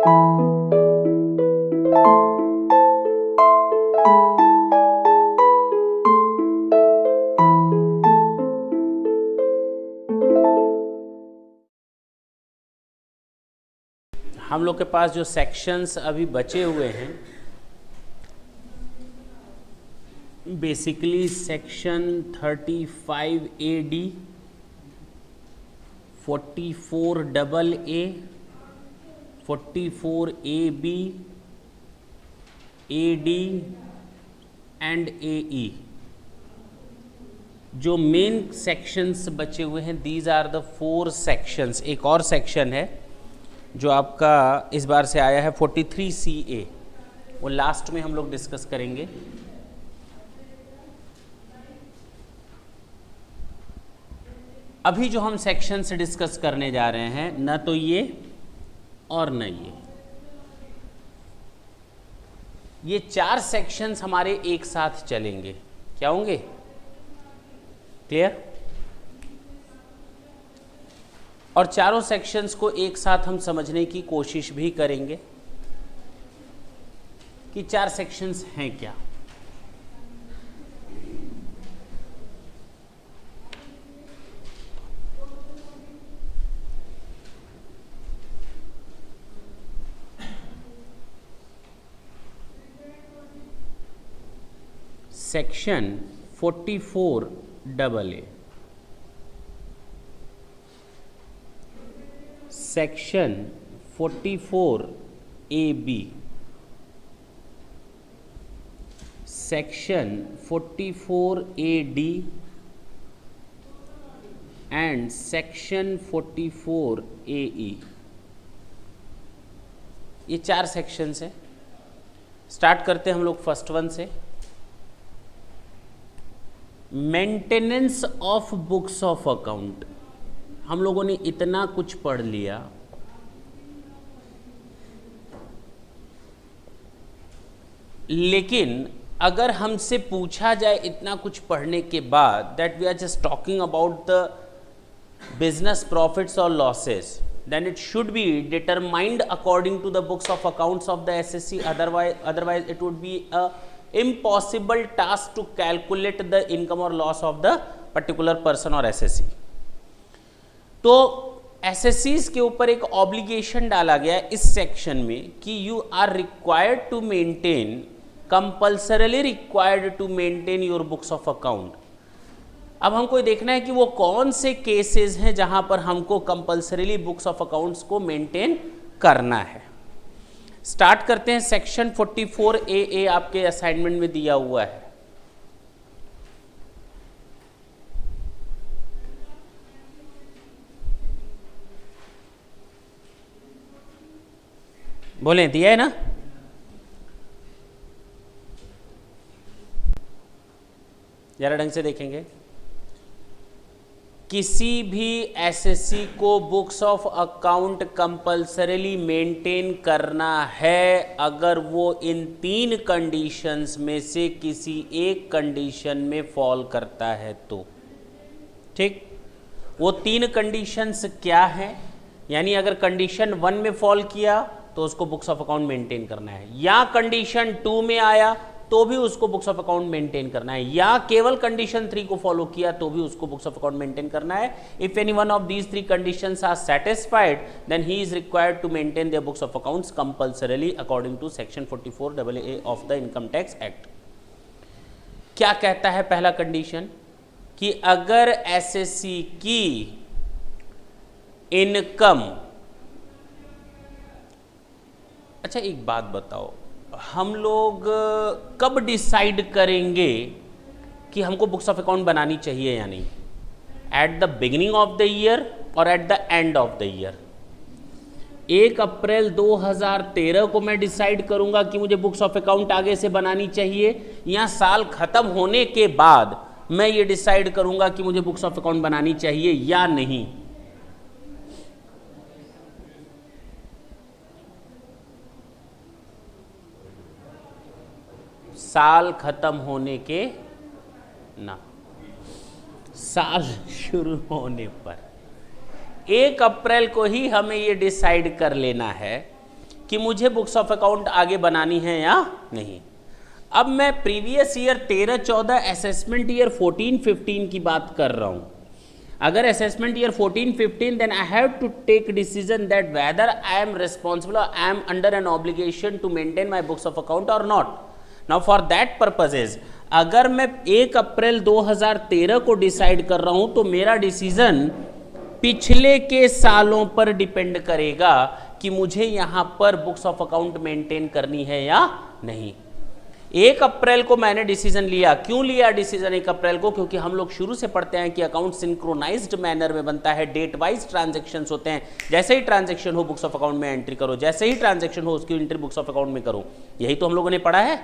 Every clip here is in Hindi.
हम लोग के पास जो सेक्शंस अभी बचे हुए हैं, basically section 35AD, 44AA, 44AB, AD and AE। जो मेन सेक्शंस बचे हुए हैं, दीज आर द 4 सेक्शंस। एक और सेक्शन है जो आपका इस बार से आया है 43CA, वो लास्ट में हम लोग डिस्कस करेंगे। अभी जो हम सेक्शन से डिस्कस करने जा रहे हैं, न तो ये और न ये 4 सेक्शंस हमारे एक साथ चलेंगे। क्या होंगे? क्लियर? और चारों सेक्शंस को एक साथ हम समझने की कोशिश भी करेंगे कि 4 सेक्शंस हैं क्या। Section 44AA, section 44AB, section 44AD and section 44AE। ये 4 सेक्शंस हैं। स्टार्ट करते हैं हम लोग फर्स्ट वन से। Maintenance of books of account. हम लोगों ने इतना कुछ पढ़ लिया, लेकिन अगर हमसे पूछा जाए इतना कुछ पढ़ने के बाद, that we are just talking about the business profits और losses, then it should be determined according to the books of accounts of the SSC. Otherwise it would be a impossible task to calculate the income or loss of the particular person or SSC. तो SSCs के ऊपर एक ऑब्लिगेशन डाला गया है इस सेक्शन में कि you are required to maintain, compulsorily required to maintain your books of account. अब हमको ये देखना है कि वो कौन से केसेस हैं जहां पर हमको कंपल्सरीली बुक्स ऑफ अकाउंट्स को मेंटेन करना है। स्टार्ट करते हैं। सेक्शन 44AA आपके असाइनमेंट में दिया हुआ है। बोले, दिया है ना? जरा ढंग से देखेंगे। किसी भी एसएससी को books of account compulsorily maintain करना है अगर वो इन 3 कंडीशंस में से किसी एक कंडीशन में फॉल करता है तो। ठीक, वो 3 कंडीशंस क्या है? यानी अगर कंडीशन 1 में फॉल किया तो उसको बुक्स ऑफ अकाउंट मेंटेन करना है, या कंडीशन 2 में आया तो भी उसको बुक्स ऑफ अकाउंट मेंटेन करना है, या केवल कंडीशन 3 को फॉलो किया तो भी उसको बुक्स ऑफ अकाउंट मेंटेन करना है। If any one of these 3 conditions are satisfied then he is required to maintain their books of accounts compulsorily according to section 44AA of the income tax act. क्या कहता है पहला कंडीशन? कि अगर एसएससी की इनकम, अच्छा एक बात बताओ, हम लोग कब डिसाइड करेंगे कि हमको बुक्स ऑफ अकाउंट बनानी चाहिए या नहीं? At the beginning of the year और at the end of the year? 1 April 2013 को मैं डिसाइड करूंगा कि मुझे बुक्स ऑफ अकाउंट आगे से बनानी चाहिए, या साल खत्म होने के बाद मैं ये डिसाइड करूंगा कि मुझे बुक्स ऑफ अकाउंट बनानी चाहिए या नहीं? साल खत्म होने के ना, साल शुरू होने पर 1 अप्रैल को ही हमें ये डिसाइड कर लेना है कि मुझे बुक्स ऑफ अकाउंट आगे बनानी है या नहीं। अब मैं प्रीवियस ईयर 13-14 असेसमेंट ईयर 14-15 की बात कर रहा हूं। अगर assessment year 14-15 then I have to take decision that whether I am responsible, I am under an obligation to maintain my books of account और not. Now for that purposes अगर मैं 1 अप्रैल 2013 को डिसाइड कर रहा हूं तो मेरा डिसीजन पिछले के सालों पर डिपेंड करेगा कि मुझे यहां पर बुक्स ऑफ अकाउंट मेंटेन करनी है या नहीं। 1 अप्रैल को मैंने डिसीजन लिया। क्यों लिया डिसीजन 1 अप्रैल को? क्योंकि हम लोग शुरू से पढ़ते हैं कि अकाउंट सिंक्रोनाइज्ड मैनर में बनता है, डेट वाइज ट्रांजैक्शंस होते हैं। जैसे ही ट्रांजैक्शन हो बुक्स ऑफ अकाउंट में एंट्री करो, जैसे ही ट्रांजैक्शन हो उसकी एंट्री बुक्स ऑफ अकाउंट में करो। यही तो हम लोगों ने पढ़ा है,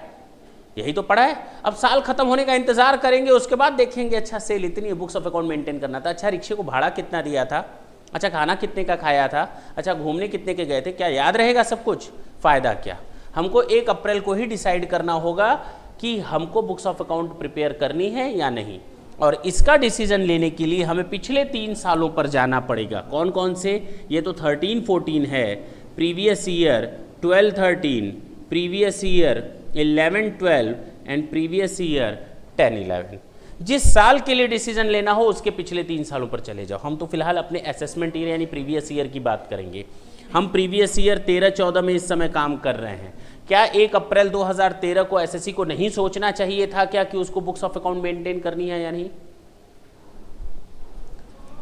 यही तो पढ़ा है। अब साल खत्म होने का इंतजार करेंगे, उसके बाद देखेंगे अच्छा सेल इतनी है, बुक्स ऑफ अकाउंट मेंटेन करना था, अच्छा रिक्शे को भाड़ा कितना दिया था, अच्छा खाना कितने का खाया था, अच्छा घूमने कितने के गए थे, क्या याद रहेगा सब कुछ? फायदा क्या? हमको 1 अप्रैल को ही डिसाइड करना होगा कि हमको बुक्स ऑफ अकाउंट प्रिपेयर करनी है या नहीं। और इसका डिसीजन लेने के लिए हमें पिछले 3 सालों पर जाना पड़ेगा। कौन कौन से? ये तो 13-14 है, previous year 12-13, previous year 11-12 and previous year 10-11। जिस साल के लिए डिसीजन लेना हो उसके पिछले 3 सालों पर चले जाओ। हम तो फिलहाल अपने असेसमेंट ईयर यानी प्रीवियस ईयर की बात करेंगे। हम प्रीवियस ईयर 13-14 में इस समय काम कर रहे हैं। क्या 1 अप्रैल 2013 को एसएससी को नहीं सोचना चाहिए था क्या कि उसको बुक्स ऑफ अकाउंट मेंटेन करनी है या नहीं?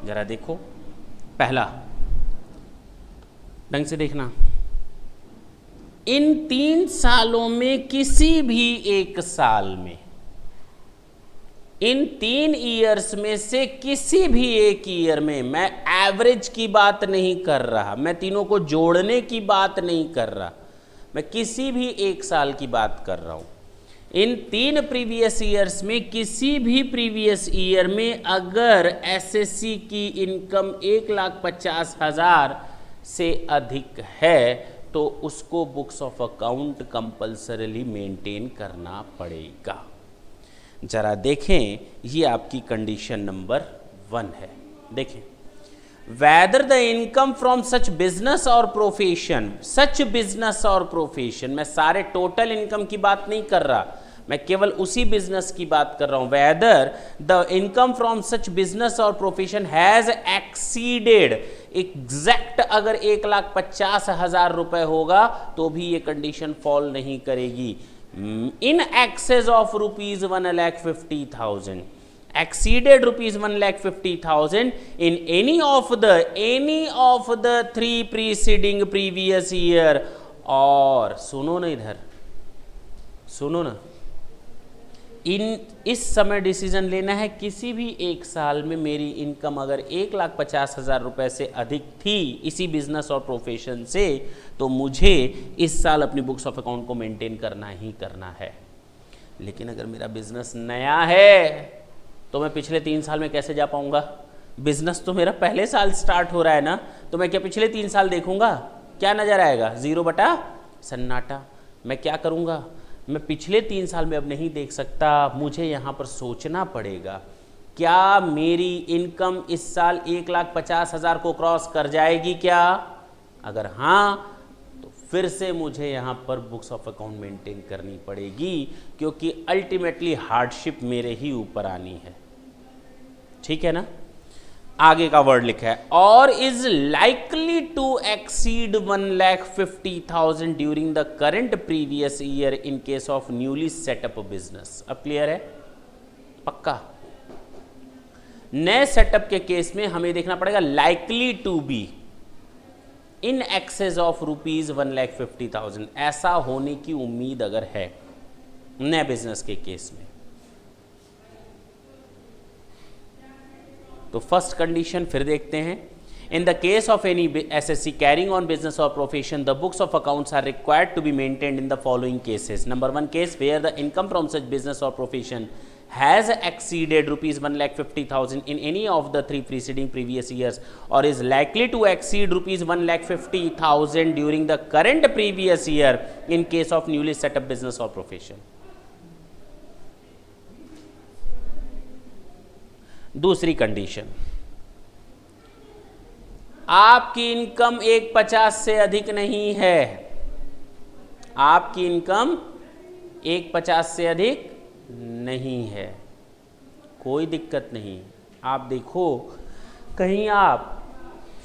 जरा देखो, पहला ढंग से देखना, इन 3 सालों में किसी भी एक साल में, इन 3 ईयर्स में से किसी भी एक ईयर में, मैं एवरेज की बात नहीं कर रहा, मैं तीनों को जोड़ने की बात नहीं कर रहा, मैं किसी भी एक साल की बात कर रहा हूं। इन 3 प्रीवियस ईयर्स में किसी भी प्रीवियस ईयर में अगर एसएससी की इनकम 1,50,000 से अधिक है तो उसको books of account compulsorily maintain करना पड़ेगा। जरा देखें, ये आपकी कंडीशन नंबर 1 है। देखें, whether the income from such business or profession, such business or profession, मैं सारे टोटल इनकम की बात नहीं कर रहा, मैं केवल उसी बिजनेस की बात कर रहा हूं। whether the income from such business or profession has exceeded, exact अगर 1,50,000 रुपए होगा तो भी ये कंडीशन फॉल नहीं करेगी। in excess of rupees 1,50,000, exceeded rupees 1,50,000 in any of the 3 preceding previous year, और सुनो ना, इधर सुनो ना, इस समय डिसीजन लेना है किसी भी एक साल में मेरी इनकम अगर 1,50,000 रुपए से अधिक थी इसी बिजनेस और प्रोफेशन से, तो मुझे इस साल अपनी बुक्स ऑफ अकाउंट को मेंटेन करना ही करना है। लेकिन अगर मेरा बिजनेस नया है तो मैं पिछले 3 साल में कैसे जा पाऊंगा? बिजनेस तो मेरा पहले साल स्टार्ट हो रहा है ना, तो मैं क्या पिछले 3 साल देखूंगा? क्या नजर आएगा? 0 बटा सन्नाटा। मैं क्या करूंगा? मैं पिछले 3 साल में अब नहीं देख सकता, मुझे यहाँ पर सोचना पड़ेगा क्या मेरी इनकम इस साल 1,50,000 को क्रॉस कर जाएगी क्या? अगर हाँ तो फिर से मुझे यहाँ पर बुक्स ऑफ अकाउंट मेंटेन करनी पड़ेगी, क्योंकि अल्टीमेटली हार्डशिप मेरे ही ऊपर आनी है। ठीक है ना? आगे का वर्ड लिखा है, और is likely to exceed 1,50,000 during the current previous year in case of newly set up business. अब क्लियर है? पक्का? नए सेटअप के केस में हमें देखना पड़ेगा likely to be in excess of rupees 1,50,000, ऐसा होने की उम्मीद अगर है नए बिजनेस के केस में। तो फर्स्ट कंडीशन फिर देखते हैं, in the case of any assessee carrying on business और profession the books of accounts are required to be maintained in the following cases. Number 1 case where the income from such business और profession has exceeded rupees 1,50,000 in any of the 3 preceding previous years or is likely to exceed rupees 1,50,000 during the current previous year in case of newly set up business or profession. दूसरी कंडीशन, आपकी इनकम 1,50 से अधिक नहीं है, आपकी इनकम 150 से अधिक नहीं है, कोई दिक्कत नहीं। आप देखो कहीं आप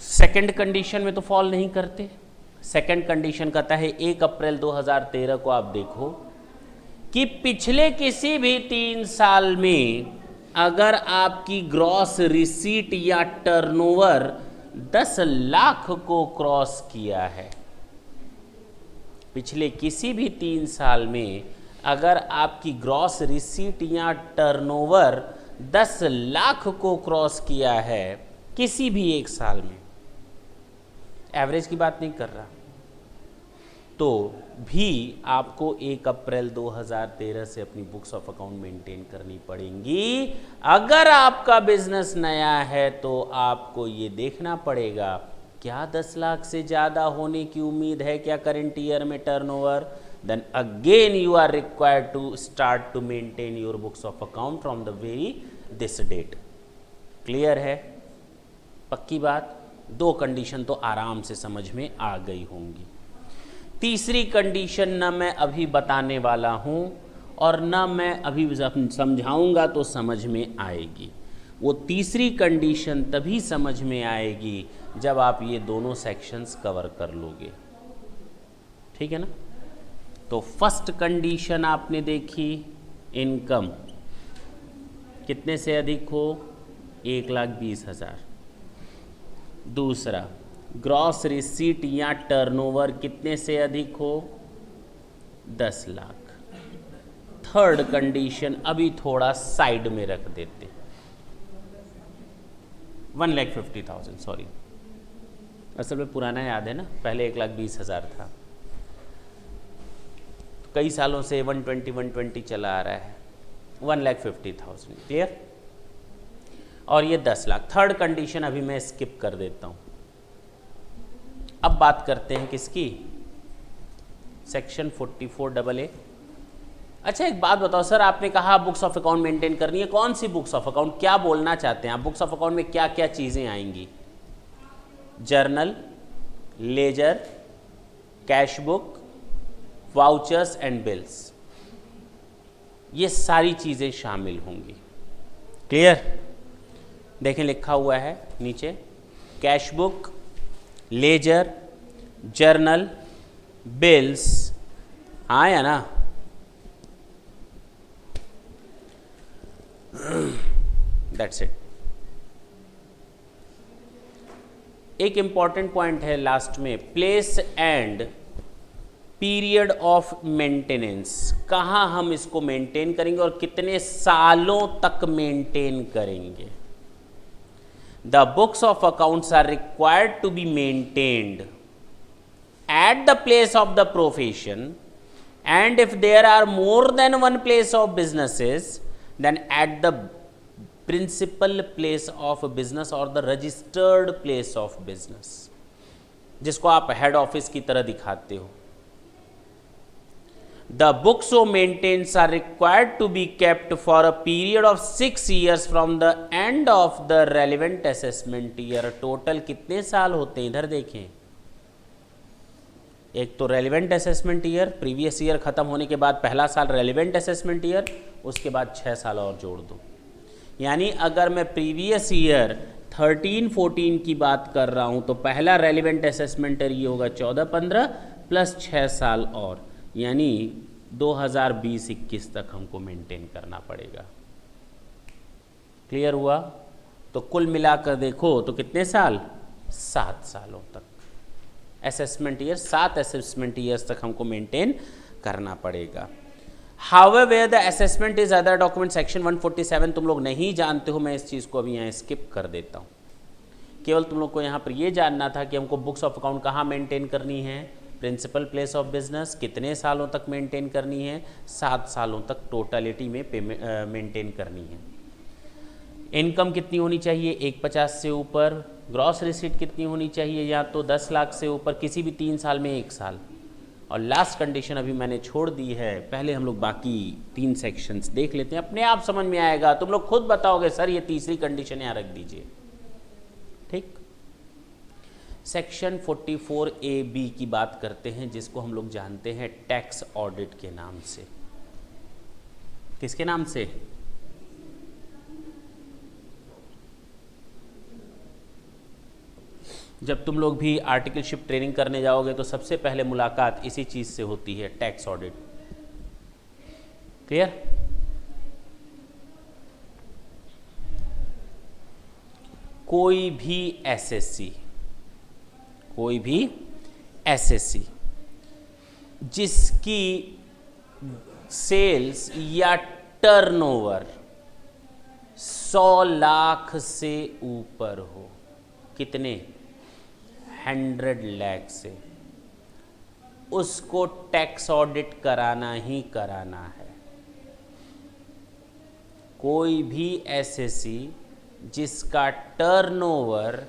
सेकंड कंडीशन में तो फॉल नहीं करते। सेकंड कंडीशन कहता है 1 अप्रैल 2013 को आप देखो कि पिछले किसी भी 3 साल में अगर आपकी ग्रॉस रिसीट या टर्नओवर 10 लाख को क्रॉस किया है, पिछले किसी भी 3 साल में अगर आपकी ग्रॉस रिसीट या टर्नओवर 10 लाख को क्रॉस किया है किसी भी एक साल में, एवरेज की बात नहीं कर रहा, तो भी आपको 1 अप्रैल 2013 से अपनी बुक्स ऑफ अकाउंट मेंटेन करनी पड़ेंगी। अगर आपका बिजनेस नया है तो आपको ये देखना पड़ेगा क्या 10 लाख से ज़्यादा होने की उम्मीद है क्या करेंट ईयर में turnover, then again you are required to start to maintain your books of account from the very this date. Clear है? पक्की बात? 2 कंडीशन तो आराम से समझ में आ गई होंगी। तीसरी कंडीशन न मैं अभी बताने वाला हूँ और न मैं अभी समझाऊंगा तो समझ में आएगी। वो तीसरी कंडीशन तभी समझ में आएगी जब आप ये दोनों सेक्शंस कवर कर लोगे। ठीक है ना? तो फर्स्ट कंडीशन आपने देखी, इनकम कितने से अधिक हो, 1,20,000। दूसरा, ग्रॉस रिसीट या टर्नओवर कितने से अधिक हो, 10 लाख। थर्ड कंडीशन अभी थोड़ा साइड में रख देते, 1,50,000, सॉरी, असल में पुराना याद है ना, पहले 1,20,000 था, कई सालों से 120 चला आ रहा है, 1,50,000। क्लियर? और ये 10 लाख। थर्ड कंडीशन अभी मैं स्किप कर देता हूं। अब बात करते हैं किसकी, सेक्शन 44AA। अच्छा एक बात बताओ सर, आपने कहा बुक्स ऑफ अकाउंट मेंटेन करनी है, कौन सी बुक्स ऑफ अकाउंट, क्या बोलना चाहते हैं आप? बुक्स ऑफ अकाउंट में क्या क्या चीज़ें आएंगी? Journal, ledger, cash book, vouchers and bills, ये सारी चीज़ें शामिल होंगी। क्लियर? देखें लिखा हुआ है नीचे, cash book, ledger, journal, bills, हाँ या ना? That's it. एक इंपॉर्टेंट पॉइंट है लास्ट में, place and period of maintenance, कहाँ हम इसको मेंटेन करेंगे और कितने सालों तक मेंटेन करेंगे। The books of accounts are required to be maintained at the place of the profession, and if there are more than one place of businesses, then at the principal place of business or the registered place of business, जिसको आप हेड ऑफिस की तरह दिखाते हो। The books of maintenance are required to be kept for a period of 6 years from the end of the relevant assessment year. Total कितने साल होते हैं इधर देखें, एक तो relevant assessment year, previous year खत्म होने के बाद पहला साल रेलिवेंट असेसमेंट ईयर, उसके बाद 6 साल और जोड़ दो। यानी अगर मैं प्रीवियस ईयर 13-14 की बात कर रहा हूँ तो पहला रेलिवेंट असेसमेंट ईयर ये होगा 14-15 प्लस 6 साल और, यानी 2020-21 तक हमको मेंटेन करना पड़ेगा। क्लियर हुआ? तो कुल मिलाकर देखो तो कितने साल, 7 सालों तक असेसमेंट ईयर, 7 असेसमेंट ईयर्स तक हमको मेंटेन करना पड़ेगा। However the assessment is other document, section 147 तुम लोग नहीं जानते हो, मैं इस चीज़ को अभी यहाँ स्किप कर देता हूँ। केवल तुम लोग को यहाँ पर ये जानना था कि हमको बुक्स ऑफ अकाउंट कहाँ मेंटेन करनी है, प्रिंसिपल प्लेस ऑफ बिजनेस, कितने सालों तक मेंटेन करनी है, 7 सालों तक टोटलिटी में मेंटेन करनी है। इनकम कितनी होनी चाहिए, 150 से ऊपर। ग्रॉस रिसीट कितनी होनी चाहिए, या तो 10 लाख से ऊपर किसी भी 3 साल में 1 साल। और लास्ट कंडीशन अभी मैंने छोड़ दी है, पहले हम लोग बाकी 3 सेक्शंस देख लेते हैं, अपने आप समझ में आएगा। तुम लोग खुद बताओगे सर ये तीसरी कंडीशन यहाँ रख दीजिए, ठीक। सेक्शन 44A(b) की बात करते हैं, जिसको हम लोग जानते हैं टैक्स ऑडिट के नाम से। किसके नाम से? जब तुम लोग भी आर्टिकलशिप ट्रेनिंग करने जाओगे तो सबसे पहले मुलाकात इसी चीज से होती है, टैक्स ऑडिट। क्लियर? कोई भी एसएससी जिसकी सेल्स या टर्नओवर 100 लाख से ऊपर हो, कितने? 100 लाख से, उसको टैक्स ऑडिट कराना ही कराना है। कोई भी एसएससी जिसका टर्नओवर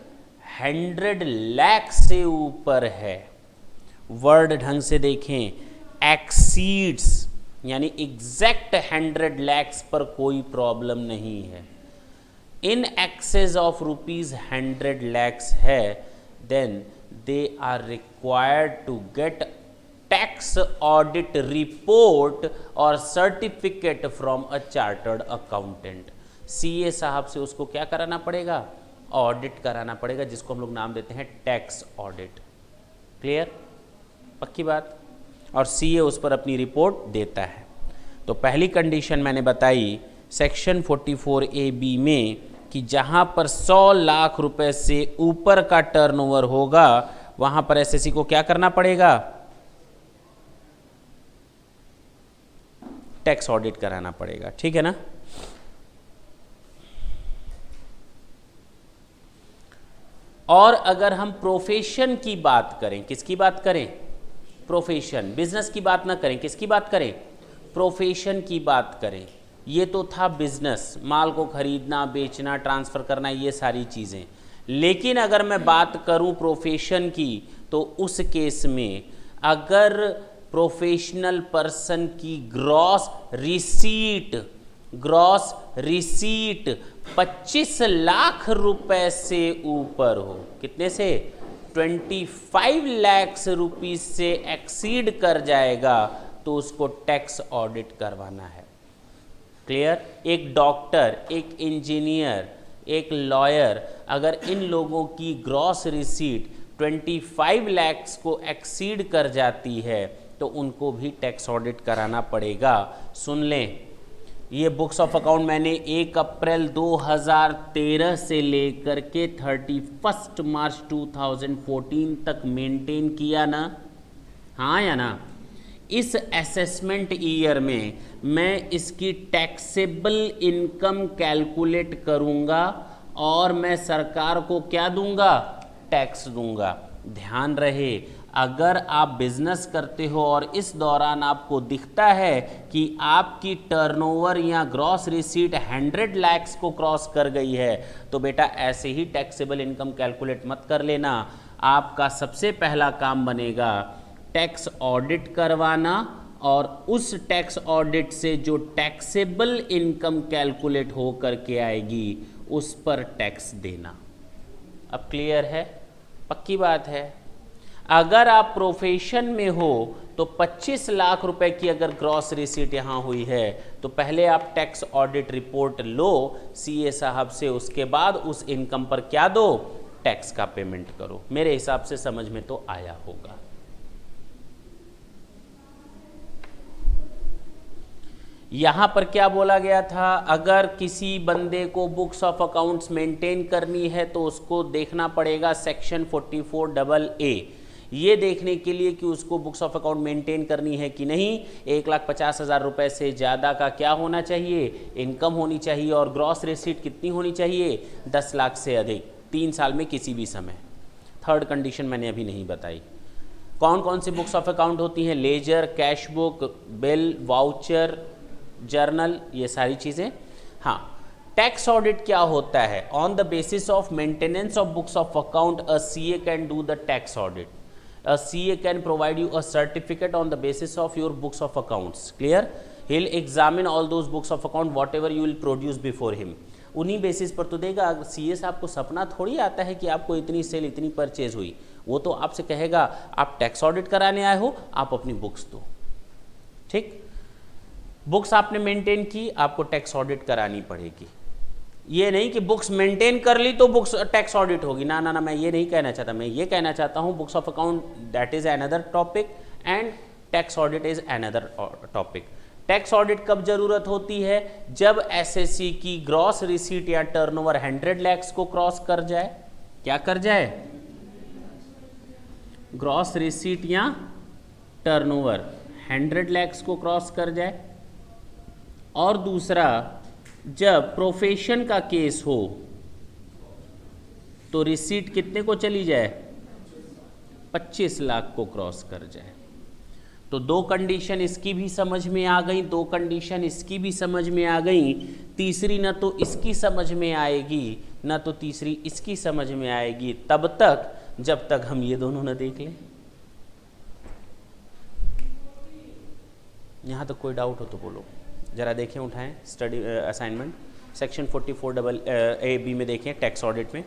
100 लाख से ऊपर है, वर्ड ढंग से देखें, एक्सीड्स यानी एग्जैक्ट 100 lakhs पर कोई प्रॉब्लम नहीं है, इन एक्सेस ऑफ ₹100 lakhs है, then they are required to get tax audit report और certificate from a chartered accountant. CA साहब से उसको क्या कराना पड़ेगा? ऑडिट कराना पड़ेगा, जिसको हम लोग नाम देते हैं टैक्स ऑडिट। क्लियर? पक्की बात? और सीए उस पर अपनी रिपोर्ट देता है। तो पहली कंडीशन मैंने बताई सेक्शन 44A(b) में कि जहां पर 100 लाख रुपए से ऊपर का टर्नओवर होगा, वहां पर एसएससी को क्या करना पड़ेगा? टैक्स ऑडिट कराना पड़ेगा। ठीक है ना? और अगर हम प्रोफेशन की बात करें, किसकी बात करें? प्रोफेशन, बिजनेस की बात ना करें, किसकी बात करें? प्रोफेशन की बात करें। ये तो था बिजनेस, माल को खरीदना, बेचना, ट्रांसफर करना, ये सारी चीज़ें। लेकिन अगर मैं बात करूं प्रोफेशन की, तो उस केस में अगर प्रोफेशनल पर्सन की ग्रॉस रिसीट 25 लाख रुपए से ऊपर हो, कितने से? 25 लाख रुपीज से एक्सीड कर जाएगा, तो उसको टैक्स ऑडिट करवाना है। क्लियर? एक डॉक्टर, एक इंजीनियर, एक लॉयर, अगर इन लोगों की ग्रॉस रिसीट 25 लाख को एक्सीड कर जाती है, तो उनको भी टैक्स ऑडिट कराना पड़ेगा। सुन लें, ये बुक्स ऑफ अकाउंट मैंने 1 अप्रैल 2013 से लेकर के 31 मार्च 2014 तक मेंटेन किया ना? हाँ या ना? इस असेसमेंट ईयर में मैं इसकी टैक्सेबल इनकम कैलकुलेट करूंगा और मैं सरकार को क्या दूंगा? टैक्स दूंगा। ध्यान रहे, अगर आप बिजनेस करते हो और इस दौरान आपको दिखता है कि आपकी टर्नओवर या ग्रॉस रिसीट 100 लाख को क्रॉस कर गई है, तो बेटा ऐसे ही टैक्सेबल इनकम कैलकुलेट मत कर लेना। आपका सबसे पहला काम बनेगा टैक्स ऑडिट करवाना, और उस टैक्स ऑडिट से जो टैक्सेबल इनकम कैलकुलेट हो करके आएगी, उस पर टैक्स देना। अब क्लियर है? पक्की बात है। अगर आप प्रोफेशन में हो तो 25 लाख रुपए की अगर ग्रॉस रिसीट यहाँ हुई है, तो पहले आप टैक्स ऑडिट रिपोर्ट लो सीए साहब से, उसके बाद उस इनकम पर क्या दो? टैक्स का पेमेंट करो। मेरे हिसाब से समझ में तो आया होगा। यहां पर क्या बोला गया था? अगर किसी बंदे को बुक्स ऑफ अकाउंट्स मेंटेन करनी है तो उसको देखना पड़ेगा सेक्शन 44AA। ये देखने के लिए कि उसको बुक्स ऑफ अकाउंट मेंटेन करनी है कि नहीं, 1,50,000 रुपए से ज़्यादा का क्या होना चाहिए? इनकम होनी चाहिए। और ग्रॉस रिसीट कितनी होनी चाहिए? 10 लाख से अधिक, 3 साल में किसी भी समय। थर्ड कंडीशन मैंने अभी नहीं बताई। कौन कौन सी बुक्स ऑफ अकाउंट होती हैं? Ledger, cash book, bill, voucher, journal, ये सारी चीज़ें। हाँ, टैक्स ऑडिट क्या होता है? On the basis of maintenance of books of account, a CA can do the tax audit. A CA can provide you a certificate on the basis of your books of accounts. Clear? He'll examine all those books of account, whatever you will produce before him. उन्हीं बेसिस पर तो देगा। सीए साहब को सपना थोड़ी आता है कि आपको इतनी सेल इतनी परचेज हुई, वो तो आपसे कहेगा आप टैक्स ऑडिट कराने आए हो, आप अपनी बुक्स दो। ठीक, बुक्स आपने मेंटेन की, आपको टैक्स ऑडिट करानी पड़ेगी। ये नहीं कि बुक्स मेंटेन कर ली तो बुक्स टैक्स ऑडिट होगी, ना ना ना, मैं ये नहीं कहना चाहता। मैं ये कहना चाहता हूँ books of account that is another topic and tax audit is another topic. Tax audit कब जरूरत होती है? जब एसएससी की ग्रॉस रिसीट या टर्नओवर 100 लाख को क्रॉस कर जाए। क्या कर जाए? ग्रॉस रिसीट या टर्नओवर 100 लाख को क्रॉस कर जाए। और दूसरा, जब प्रोफेशन का केस हो तो रिसीट कितने को चली जाए? 25 लाख को क्रॉस कर जाए। तो दो कंडीशन इसकी भी समझ में आ गई, दो कंडीशन इसकी भी समझ में आ गई। तीसरी न तो इसकी समझ में आएगी न तो तीसरी इसकी समझ में आएगी तब तक जब तक हम ये दोनों न देख लें। यहाँ तक कोई डाउट हो तो बोलो, जरा देखें, उठाएं study assignment section 44A B में देखें, टैक्स ऑडिट में।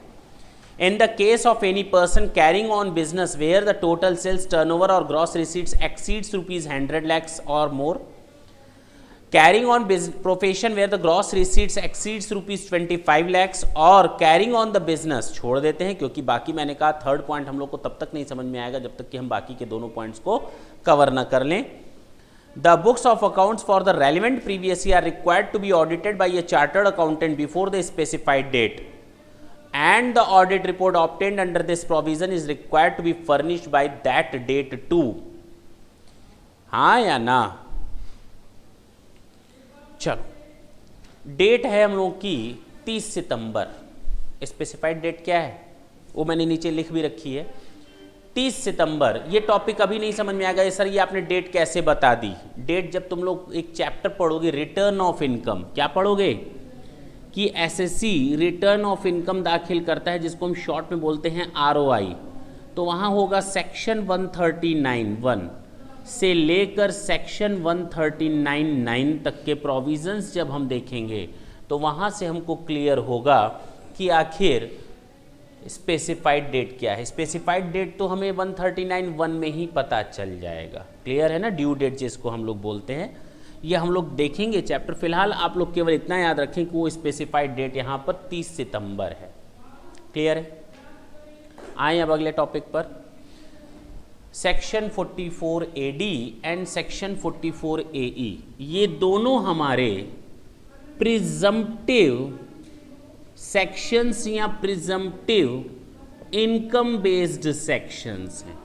In the case of any person carrying on business where the total sales turnover or gross receipts exceeds rupees 100 lakhs or more, carrying on profession where the gross receipts exceeds rupees 25 lakhs or carrying on the business, छोड़ देते हैं क्योंकि बाकी मैंने कहा थर्ड पॉइंट हम लोग को तब तक नहीं समझ में आएगा जब तक कि हम बाकी के दोनों पॉइंट्स को कवर ना कर लें। The books of accounts for the relevant previous year are required to be audited by a chartered accountant before the specified date. And the audit report obtained under this provision is required to be furnished by that date too. हाँ या ना? चलो, डेट है हम लोग की 30 सितंबर। स्पेसिफाइड डेट क्या है वो मैंने नीचे लिख भी रखी है, 30 सितंबर। ये टॉपिक अभी नहीं समझ में आएगा सर ये आपने डेट कैसे बता दी। डेट जब तुम लोग एक चैप्टर पढ़ोगे रिटर्न ऑफ इनकम, क्या पढ़ोगे कि एसएससी रिटर्न ऑफ इनकम दाखिल करता है जिसको हम शॉर्ट में बोलते हैं आरओआई। तो वहाँ होगा सेक्शन 139(1) से लेकर सेक्शन 139(9) तक के प्रोविजंस जब हम देखेंगे तो वहाँ से हमको क्लियर होगा कि आखिर स्पेसिफाइड डेट क्या है। स्पेसिफाइड डेट तो हमें 139(1) में ही पता चल जाएगा। क्लियर है ना? ड्यू डेट जिसको हम लोग बोलते हैं, ये हम लोग देखेंगे चैप्टर। फिलहाल आप लोग केवल इतना याद रखें कि वो स्पेसिफाइड डेट यहाँ पर 30 सितंबर है। क्लियर है? आए अब अगले टॉपिक पर। Section 44AD and section 44AE, ये दोनों हमारे प्रिजम्पटिव सेक्शंस या प्रिजम्पटिव इनकम बेस्ड सेक्शंस हैं।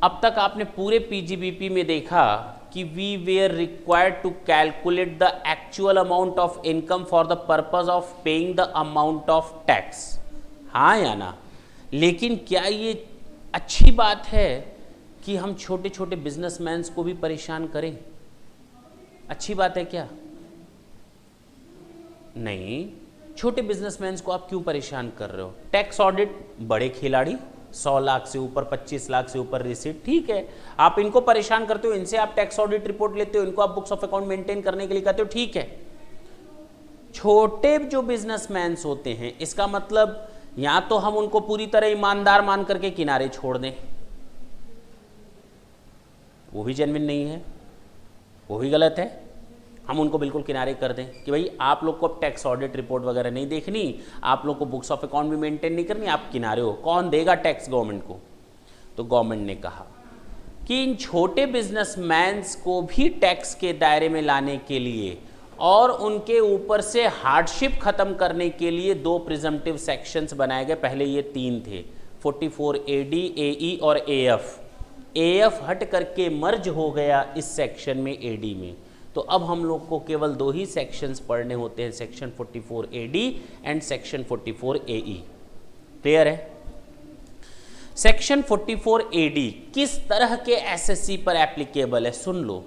अब तक आपने पूरे पीजीबीपी में देखा कि we were required to calculate the actual amount of income for the purpose of paying the amount of tax. हाँ या ना? लेकिन क्या ये अच्छी बात है कि हम छोटे छोटे बिजनेसमैन को भी परेशान करें? अच्छी बात है क्या? नहीं। छोटे बिजनेसमैन को आप क्यों परेशान कर रहे हो? टैक्स ऑडिट बड़े खिलाड़ी 100 लाख से ऊपर 25 लाख से ऊपर रिसीट, ठीक है, आप इनको परेशान करते हो, इनसे आप टैक्स ऑडिट रिपोर्ट लेते हो, इनको आप बुक्स ऑफ अकाउंट मेंटेन करने के लिए कहते हो, ठीक है। छोटे जो बिजनेसमैन होते हैं, इसका मतलब या तो हम उनको पूरी तरह ईमानदार मान करके किनारे छोड़ दें, वो भी जेन्युइन नहीं है, वो भी गलत है। हम उनको बिल्कुल किनारे कर दें कि भाई आप लोग को अब टैक्स ऑडिट रिपोर्ट वगैरह नहीं देखनी, आप लोग को बुक्स ऑफ अकाउंट भी मेंटेन नहीं करनी, आप किनारे हो। कौन देगा टैक्स? गवर्नमेंट को। तो गवर्नमेंट ने कहा कि इन छोटे बिजनेसमैन को भी टैक्स के दायरे में लाने के लिए और उनके ऊपर से हार्डशिप खत्म करने के लिए दो प्रिजम्पटिव सेक्शंस बनाए गए। पहले ये 3 थे, 44AD, AE और AF। AF हट करके मर्ज हो गया इस सेक्शन में AD में। तो अब हम लोग को केवल 2 ही सेक्शंस पढ़ने होते हैं, section 44AD and section 44AE। Clear है? सेक्शन 44AD किस तरह के एसएससी पर एप्लीकेबल है? सुन लो,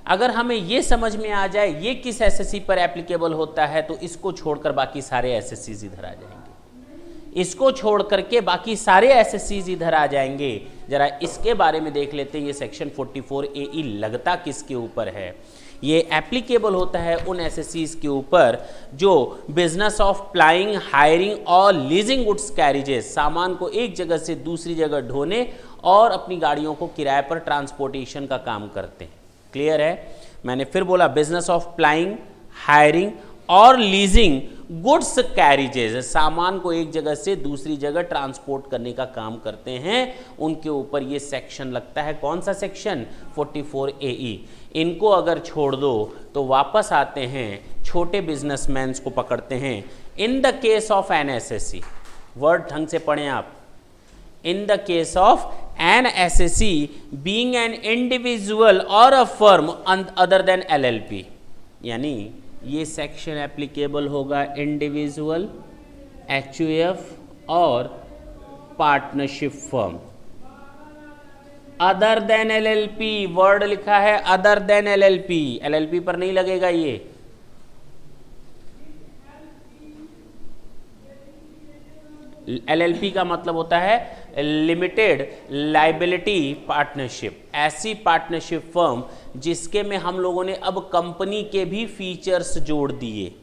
अगर हमें ये समझ में आ जाए ये किस एसएससी पर एप्लीकेबल होता है तो इसको छोड़कर बाकी सारे एसएससी इधर आ जाएंगे। इसको छोड़ करके बाकी सारे एसएससीज इधर आ जाएंगे। जरा इसके बारे में देख लेते हैं, ये सेक्शन 44AE लगता किसके ऊपर है। ये एप्लीकेबल होता है उन एसएससीज के ऊपर जो बिजनेस ऑफ प्लाइंग, हायरिंग और लीजिंग गुड्स कैरिजेस, सामान को एक जगह से दूसरी जगह ढोने और अपनी गाड़ियों को किराए पर ट्रांसपोर्टेशन का काम करते हैं। क्लियर है? मैंने फिर बोला, बिजनेस ऑफ प्लाइंग, हायरिंग और लीजिंग गुड्स कैरिजेज, सामान को एक जगह से दूसरी जगह ट्रांसपोर्ट करने का काम करते हैं, उनके ऊपर ये सेक्शन लगता है। कौन सा सेक्शन? 44AE। इनको अगर छोड़ दो तो वापस आते हैं, छोटे बिजनेसमैन को पकड़ते हैं। In the case of an assessee, word ढंग से पढ़ें आप, in the case of an assessee being an individual और a firm other than LLP, यानी ये सेक्शन एप्लीकेबल होगा इंडिविजुअल, HUF और partnership firm. Other than LLP, word लिखा है अदर देन LLP, LLP पर नहीं लगेगा ये। LLP का मतलब होता है लिमिटेड लाइबिलिटी पार्टनरशिप, ऐसी पार्टनरशिप फर्म जिसके में हम लोगों ने अब कंपनी के भी फीचर्स जोड़ दिए,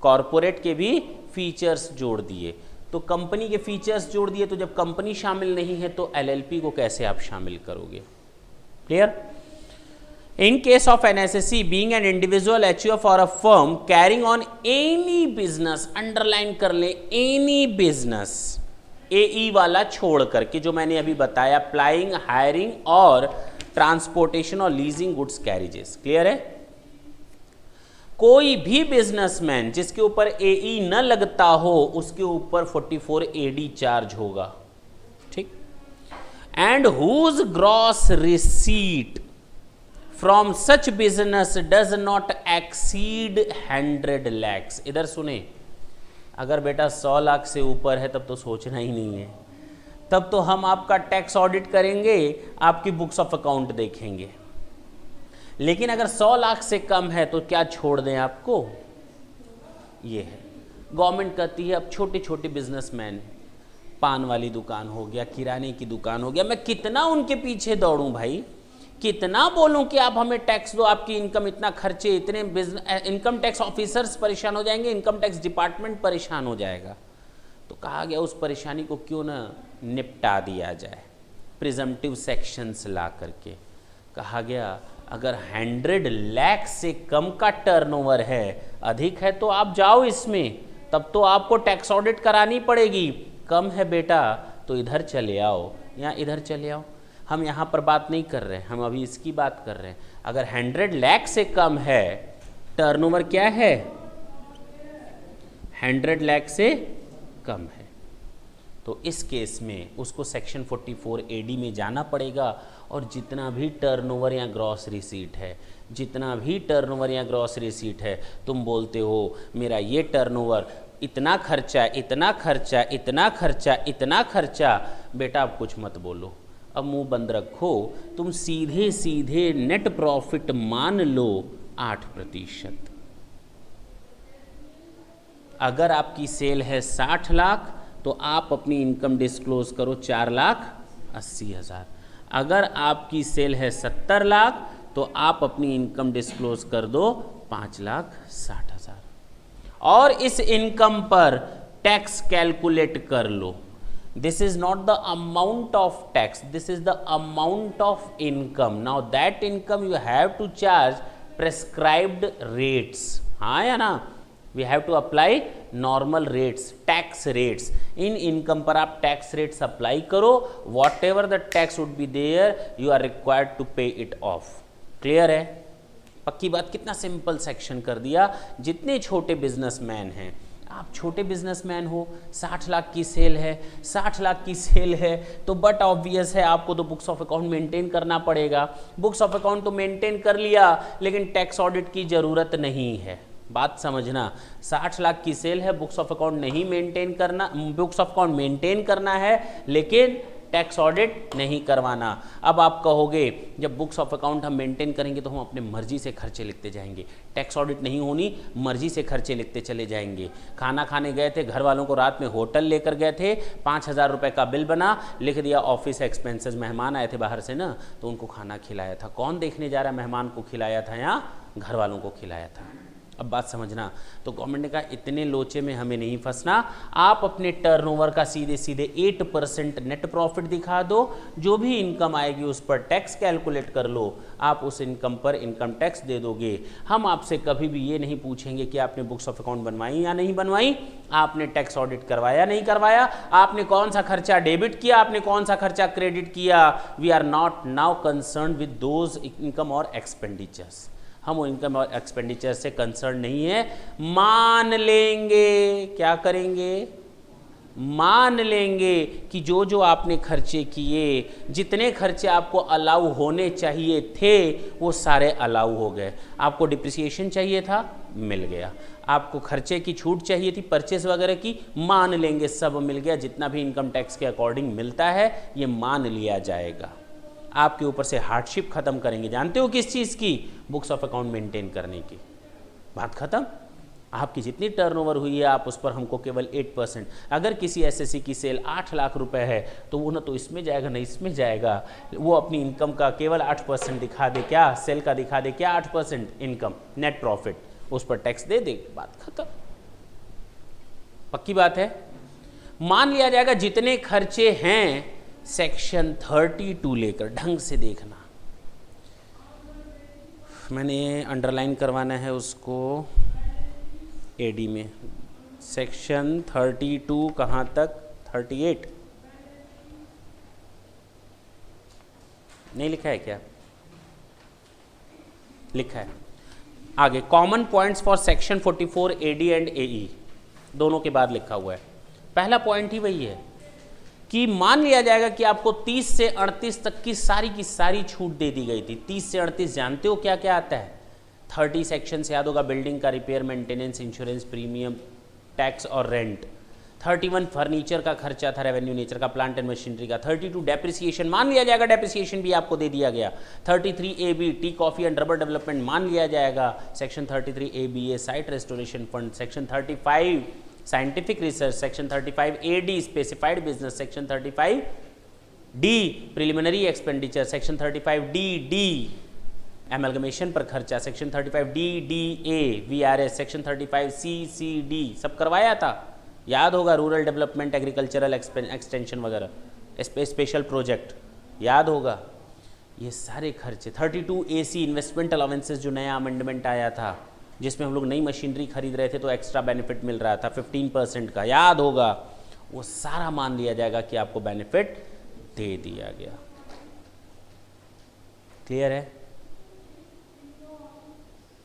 कॉरपोरेट के भी फीचर्स जोड़ दिए। तो कंपनी के फीचर्स जोड़ दिए, तो जब कंपनी शामिल नहीं है तो LLP को कैसे आप शामिल करोगे? Clear? In case of an SSC being an individual, HUF or a firm carrying on any business, underline कर ले, any business, AE वाला छोड़ करके जो मैंने अभी बताया, प्लाइंग, हायरिंग और ट्रांसपोर्टेशन और लीजिंग गुड्स कैरिजेस। क्लियर है? कोई भी बिजनेसमैन जिसके ऊपर AE न लगता हो उसके ऊपर 44AD चार्ज होगा। ठीक? And whose gross receipt from such business does not exceed 100 lakhs। इधर सुने, अगर बेटा 100 लाख से ऊपर है तब तो सोचना ही नहीं है, तब तो हम आपका टैक्स ऑडिट करेंगे, आपकी बुक्स ऑफ अकाउंट देखेंगे। लेकिन अगर 100 लाख से कम है तो क्या छोड़ दें आपको? ये है, गवर्नमेंट कहती है अब छोटे छोटे बिजनेसमैन, पान वाली दुकान हो गया, किराने की दुकान हो गया, मैं कितना उनके पीछे दौड़ूं भाई, कितना बोलूं कि आप हमें टैक्स दो, आपकी इनकम इतना खर्चे, इतने इनकम टैक्स ऑफिसर्स परेशान हो जाएंगे, इनकम टैक्स डिपार्टमेंट परेशान हो जाएगा। तो कहा गया उस परेशानी को क्यों ना निपटा दिया जाए, प्रिजम्पटिव सेक्शंस ला करके। कहा गया अगर 100 लाख से कम का टर्नओवर है, अधिक है तो आप जाओ इसमें, तब तो आपको टैक्स ऑडिट करानी पड़ेगी। कम है बेटा तो इधर चले आओ या इधर चले आओ। हम यहाँ पर बात नहीं कर रहे हैं, हम अभी इसकी बात कर रहे हैं। अगर 100 लाख से कम है, टर्नओवर क्या है, 100 लाख से कम है, तो इस केस में उसको सेक्शन 44AD में जाना पड़ेगा और जितना भी टर्नओवर या ग्रॉस रिसीट है, जितना भी टर्नओवर या ग्रॉस रिसीट है, तुम बोलते हो मेरा ये टर्नओवर इतना खर्चा, इतना खर्चा, इतना खर्चा, इतना खर्चा, बेटा आप कुछ मत बोलो, अब मुंह बंद रखो, तुम सीधे सीधे नेट प्रॉफिट मान लो 8%। अगर आपकी सेल है 60 लाख तो आप अपनी इनकम डिस्क्लोज करो 4,80,000। अगर आपकी सेल है 70 लाख तो आप अपनी इनकम डिस्क्लोज कर दो 5,60,000 और इस इनकम पर टैक्स कैलकुलेट कर लो। This is not the amount of tax, this is the amount of income. Now that income you have to charge prescribed rates, हाँ या ना, we have to apply normal rates, tax rates. In income पर आप टैक्स रेट्स अप्लाई करो, whatever the tax would be there, you are required to pay it off. Clear है? पक्की बात। कितना सिंपल सेक्शन कर दिया। जितने छोटे बिजनेसमैन हैं, आप छोटे बिजनेसमैन हो, 60 लाख की सेल है, 60 लाख की सेल है तो बट ऑब्वियस है आपको तो बुक्स ऑफ अकाउंट मेंटेन करना पड़ेगा। बुक्स ऑफ अकाउंट तो मेंटेन कर लिया लेकिन टैक्स ऑडिट की ज़रूरत नहीं है। बात समझना, 60 लाख की सेल है, बुक्स ऑफ अकाउंट नहीं मेंटेन करना, बुक्स ऑफ अकाउंट मेंटेन करना है लेकिन टैक्स ऑडिट नहीं करवाना। अब आप कहोगे जब बुक्स ऑफ अकाउंट हम मेंटेन करेंगे तो हम अपने मर्जी से खर्चे लिखते जाएंगे, टैक्स ऑडिट नहीं होनी, मर्जी से खर्चे लिखते चले जाएंगे। खाना खाने गए थे, घर वालों को रात में होटल लेकर गए थे, 5,000 रुपये का बिल बना, लिख दिया ऑफिस एक्सपेंसेस, मेहमान आए थे बाहर से ना, तो उनको खाना खिलाया था। कौन देखने जा रहा है मेहमान को खिलाया था या घर वालों को खिलाया था? अब बात समझना। तो गवर्नमेंट ने कहा इतने लोचे में हमें नहीं फंसना, आप अपने टर्नओवर का सीधे सीधे 8% नेट प्रॉफिट दिखा दो, जो भी इनकम आएगी उस पर टैक्स कैलकुलेट कर लो, आप उस इनकम पर इनकम टैक्स दे दोगे। हम आपसे कभी भी ये नहीं पूछेंगे कि आपने बुक्स ऑफ अकाउंट बनवाई या नहीं बनवाई, आपने टैक्स ऑडिट करवाया नहीं करवाया, आपने कौन सा खर्चा डेबिट किया, आपने कौन सा खर्चा क्रेडिट किया। We are not now concern with those income और एक्सपेंडिचर्स। हम वो इनकम और एक्सपेंडिचर से कंसर्न नहीं है। मान लेंगे, क्या करेंगे? मान लेंगे कि जो जो आपने खर्चे किए, जितने खर्चे आपको अलाउ होने चाहिए थे वो सारे अलाउ हो गए। आपको डिप्रिसिएशन चाहिए था, मिल गया। आपको खर्चे की छूट चाहिए थी परचेस वगैरह की, मान लेंगे सब मिल गया। जितना भी इनकम टैक्स के अकॉर्डिंग मिलता है ये मान लिया जाएगा। आपके ऊपर से हार्डशिप खत्म करेंगे। जानते हो किस चीज़ की? बुक्स ऑफ अकाउंट मेंटेन करने की। बात खत्म। आपकी जितनी टर्नओवर हुई है आप उस पर हमको केवल 8%। अगर किसी एसएससी की सेल 8 लाख रुपए है तो वो ना तो इसमें जाएगा ना इसमें जाएगा, वो अपनी इनकम का केवल 8% दिखा दे, क्या सेल का दिखा दे, क्या 8% इनकम नेट प्रॉफिट, उस पर टैक्स दे दे, बात खत्म। पक्की बात है। मान लिया जाएगा जितने खर्चे हैं सेक्शन 32 लेकर, ढंग से देखना, मैंने अंडरलाइन करवाना है उसको एडी में। सेक्शन 32 कहाँ तक? 38 नहीं लिखा है क्या? लिखा है आगे। Common points for section 44 AD and AE, दोनों के बाद लिखा हुआ है। पहला पॉइंट ही वही है कि मान लिया जाएगा कि आपको 30 से 38 तक की सारी छूट दे दी गई थी। 30 से 38 जानते हो क्या क्या आता है? 30 सेक्शन से याद होगा, बिल्डिंग का repair, maintenance, insurance, premium, tax और रेंट। 31 फर्नीचर का खर्चा था, रेवेन्यू नेचर का, प्लांट एंड मशीनरी का। 32 डेप्रिसिएशन, मान लिया जाएगा डेप्रिसिएशन भी आपको दे दिया गया। 33 AB tea coffee and rubber development मान लिया जाएगा। Section 33 ABA site restoration fund. Section 35 scientific research. Section 35 AD specified business. Section 35 D preliminary expenditure. Section 35 DD amalgamation पर खर्चा। Section 35 DDA VRS। Section 35 CCD सब करवाया था, याद होगा, रूरल डेवलपमेंट, एग्रीकल्चरल एक्सटेंशन वगैरह, स्पेशल प्रोजेक्ट, याद होगा। ये सारे खर्चे। 32 AC इन्वेस्टमेंट अलाउंसेस, जो नया अमेंडमेंट आया था जिसमें हम लोग नई मशीनरी खरीद रहे थे तो एक्स्ट्रा बेनिफिट मिल रहा था 15% का, याद होगा। वो सारा मान लिया जाएगा कि आपको बेनिफिट दे दिया गया। क्लियर है?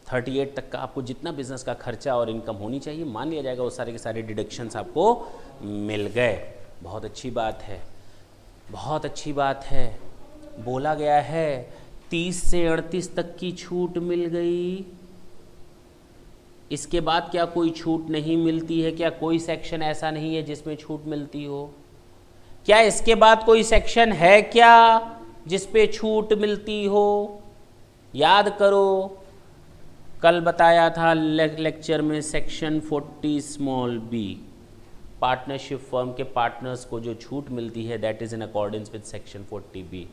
38 तक का आपको जितना बिजनेस का खर्चा और इनकम होनी चाहिए मान लिया जाएगा, वो सारे के सारे डिडक्शंस आपको मिल गए। बहुत अच्छी बात है, बहुत अच्छी बात है। बोला गया है 30 से 38 तक की छूट मिल गई, इसके बाद क्या कोई छूट नहीं मिलती है? क्या कोई सेक्शन ऐसा नहीं है जिसमें छूट मिलती हो? क्या इसके बाद कोई सेक्शन है क्या जिस पे छूट मिलती हो? याद करो, कल बताया था लेक्चर में सेक्शन 40b, पार्टनरशिप फर्म के पार्टनर्स को जो छूट मिलती है that is in accordance with section 40b।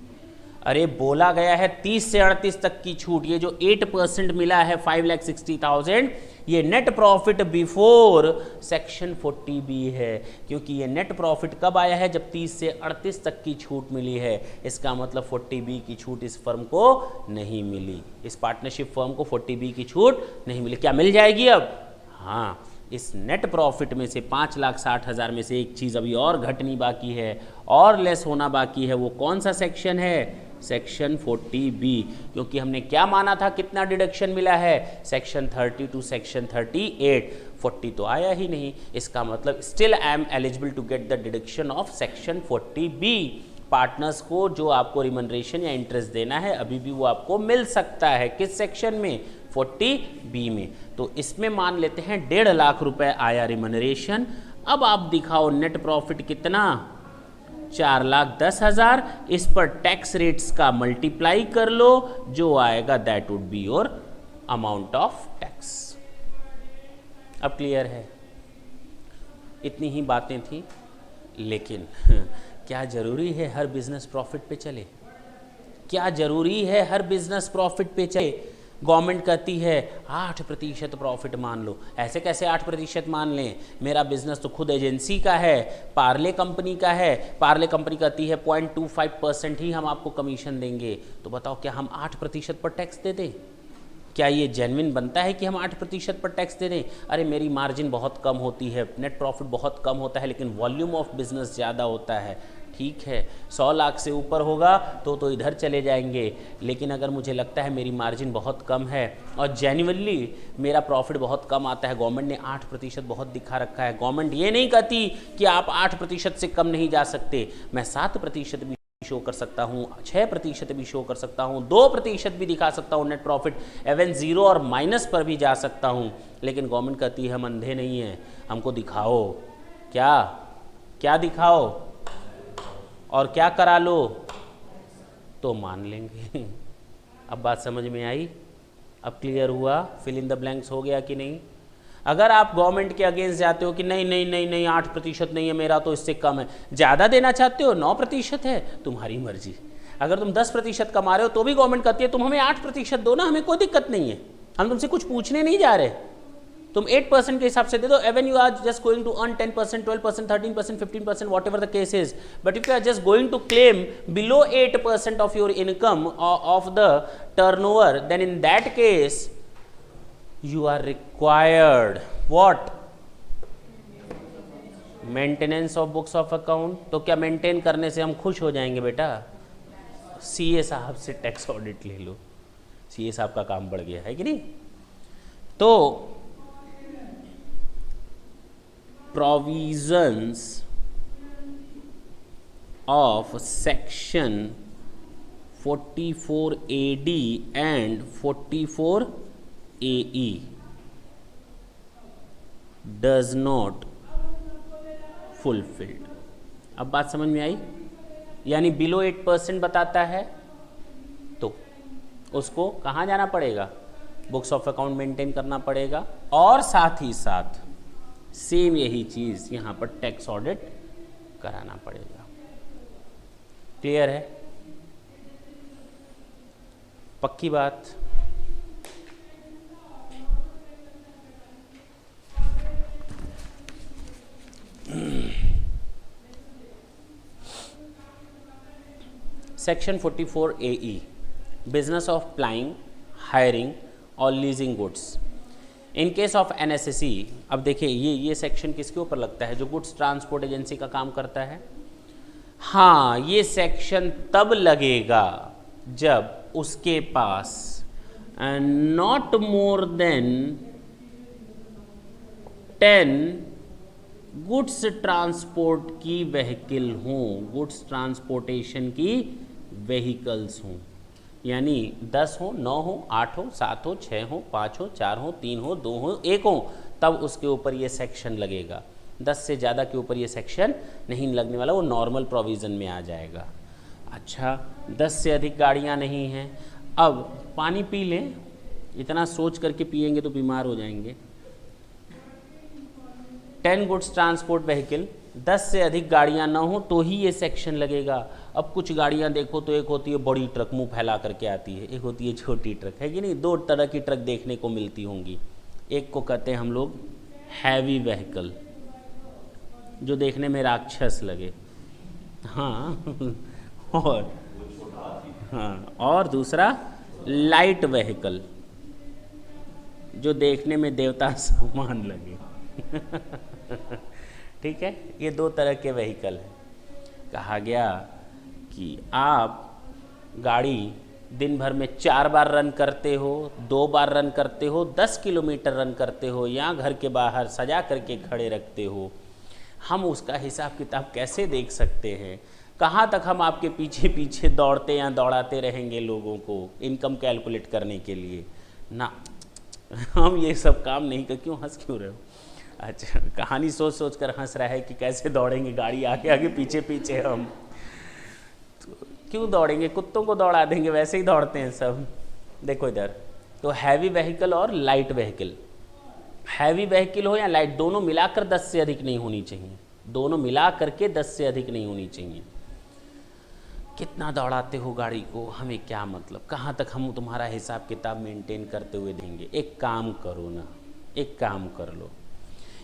अरे बोला गया है 30 से 38 तक की छूट, ये जो 8% मिला है 5,60,000, ये net profit before section 40b है। क्योंकि ये नेट प्रॉफिट कब आया है? जब 30 से 38 तक की छूट मिली है। इसका मतलब 40b की छूट इस फर्म को नहीं मिली, इस पार्टनरशिप फर्म को 40b की छूट नहीं मिली। क्या मिल जाएगी अब? हाँ, इस नेट प्रॉफिट में से 5,60,000 में से एक चीज़ अभी और घटनी बाकी है और लेस होना बाकी है। वो कौन सा सेक्शन है? Section 40b। क्योंकि हमने क्या माना था, कितना डिडक्शन मिला है? सेक्शन 30 टू सेक्शन 38, 40 तो आया ही नहीं। इसका मतलब still I am eligible to get the deduction of section 40b। Partners को जो आपको रिमनरेशन या इंटरेस्ट देना है अभी भी वो आपको मिल सकता है। किस सेक्शन में? 40b में। तो इसमें मान लेते हैं 1.5 लाख रुपए आया रिमनरेशन। अब आप दिखाओ नेट प्रॉफिट कितना? 4,10,000, इस पर टैक्स रेट्स का मल्टीप्लाई कर लो, जो आएगा that would be your amount of tax. अब क्लियर है? इतनी ही बातें थी, लेकिन क्या जरूरी है हर बिजनेस प्रॉफिट पे चले? क्या जरूरी है हर बिजनेस प्रॉफिट पे चले? गवर्नमेंट कहती है 8% प्रॉफिट मान लो। ऐसे कैसे 8% मान लें? मेरा बिजनेस तो खुद एजेंसी का है, पार्ले कंपनी का है। पार्ले कंपनी कहती है 0.25% ही हम आपको कमीशन देंगे। तो बताओ, क्या हम 8% पर टैक्स दे दें? क्या ये जेन्युइन बनता है कि हम 8% पर टैक्स दे दें? अरे मेरी मार्जिन बहुत कम होती है, नेट प्रॉफिट बहुत कम होता है, लेकिन वॉल्यूम ऑफ बिजनेस ज़्यादा होता है। ठीक है, 100 लाख से ऊपर होगा तो इधर चले जाएंगे, लेकिन अगर मुझे लगता है मेरी मार्जिन बहुत कम है और जेन्युइनली मेरा प्रॉफिट बहुत कम आता है, गवर्नमेंट ने 8% बहुत दिखा रखा है। गवर्नमेंट ये नहीं कहती कि आप 8% से कम नहीं जा सकते, मैं 7% भी शो कर सकता हूँ, 6% भी शो कर सकता हूँ, 2% भी दिखा सकता हूँ नेट प्रॉफिट, इवन 0 और माइनस पर भी जा सकता हूँ। लेकिन गवर्नमेंट कहती है हम अंधे नहीं हैं, हमको दिखाओ। क्या क्या दिखाओ और क्या करा लो तो मान लेंगे। अब बात समझ में आई? अब क्लियर हुआ? फिल इन द ब्लैंक्स हो गया कि नहीं? अगर आप गवर्नमेंट के अगेंस्ट जाते हो कि नहीं नहीं नहीं नहीं 8% नहीं है मेरा, तो इससे कम है, ज़्यादा देना चाहते हो 9% है, तुम्हारी मर्जी। अगर तुम 10% कमा रहे हो तो भी गवर्नमेंट कहती है तुम हमें 8% दो ना, हमें कोई दिक्कत नहीं है, हम तुमसे कुछ पूछने नहीं जा रहे, तुम 8% के हिसाब से दे दो। Even you are just going to earn 10%, 12%, 13%, 15%, whatever the case is, but if you are just going to claim below 8% of your income of the turnover, then in that case you are required what? Maintenance of books of account. तो क्या मेंटेन करने से हम खुश हो जाएंगे बेटा? सीए साहब से टैक्स ऑडिट ले लो, सीए साहब का काम बढ़ गया है कि नहीं? तो provisions of section 44AD and 44AE does not fulfilled। अब बात समझ में आई? यानी बिलो 8% बताता है तो उसको कहाँ जाना पड़ेगा? बुक्स ऑफ अकाउंट मेंटेन करना पड़ेगा, और साथ ही साथ सेम यही चीज़ यहाँ पर टैक्स ऑडिट कराना पड़ेगा। क्लियर है? पक्की बात? Section 44AE, business of plying, hiring और leasing goods in case of NSSE। अब देखिए ये सेक्शन किसके ऊपर लगता है? जो गुड्स ट्रांसपोर्ट एजेंसी का काम करता है। हाँ, ये सेक्शन तब लगेगा जब उसके पास not more than 10 goods transport की व्हीकल हों, गुड्स ट्रांसपोर्टेशन की व्हीकल्स हों। यानी 10 हो, 9 हो, 8 हो, 7 हो, 6 हो, 5 हो, 4 हो, 3 हो, 2 हो, 1 हो, तब उसके ऊपर ये सेक्शन लगेगा। 10 से ज़्यादा के ऊपर ये सेक्शन नहीं लगने वाला, वो नॉर्मल प्रोविज़न में आ जाएगा। अच्छा, 10 से अधिक गाड़ियाँ नहीं हैं। अब पानी पी लें, इतना सोच करके पिएंगे तो बीमार हो जाएंगे। 10 गुड्स ट्रांसपोर्ट व्हीकल, 10 से अधिक गाड़ियाँ ना हो तो ही ये सेक्शन लगेगा। अब कुछ गाड़ियाँ देखो तो एक होती है बड़ी ट्रक, मुंह फैला करके आती है, एक होती है छोटी ट्रक, है कि नहीं? 2 तरह की ट्रक देखने को मिलती होंगी। एक को कहते हैं हम लोग हैवी व्हीकल, जो देखने में राक्षस लगे, हाँ और दूसरा लाइट व्हीकल, जो देखने में देवता समान लगे। ठीक है, ये 2 तरह के व्हीकल हैं। कहा गया कि आप गाड़ी दिन भर में 4 बार रन करते हो, 2 बार रन करते हो, 10 किलोमीटर रन करते हो, या घर के बाहर सजा करके खड़े रखते हो, हम उसका हिसाब किताब कैसे देख सकते हैं? कहाँ तक हम आपके पीछे पीछे दौड़ते या दौड़ाते रहेंगे लोगों को इनकम कैलकुलेट करने के लिए? ना, हम ये सब काम नहीं कर। क्यों हंस क्यों रहे हो? अच्छा, कहानी सोच सोच कर हंस रहा है कि कैसे दौड़ेंगे गाड़ी आगे आगे पीछे पीछे हम। क्यों दौड़ेंगे, कुत्तों को दौड़ा देंगे, वैसे ही दौड़ते हैं सब। देखो इधर, तो हैवी व्हीकल और लाइट व्हीकल, हैवी व्हीकल हो या लाइट, दोनों मिलाकर 10 से अधिक नहीं होनी चाहिए, दोनों मिला करके 10 से अधिक नहीं होनी चाहिए। कितना दौड़ाते हो गाड़ी को, हमें क्या मतलब, कहाँ तक हम तुम्हारा हिसाब किताब मेंटेन करते हुए देंगे। एक काम करो ना, एक काम कर लो,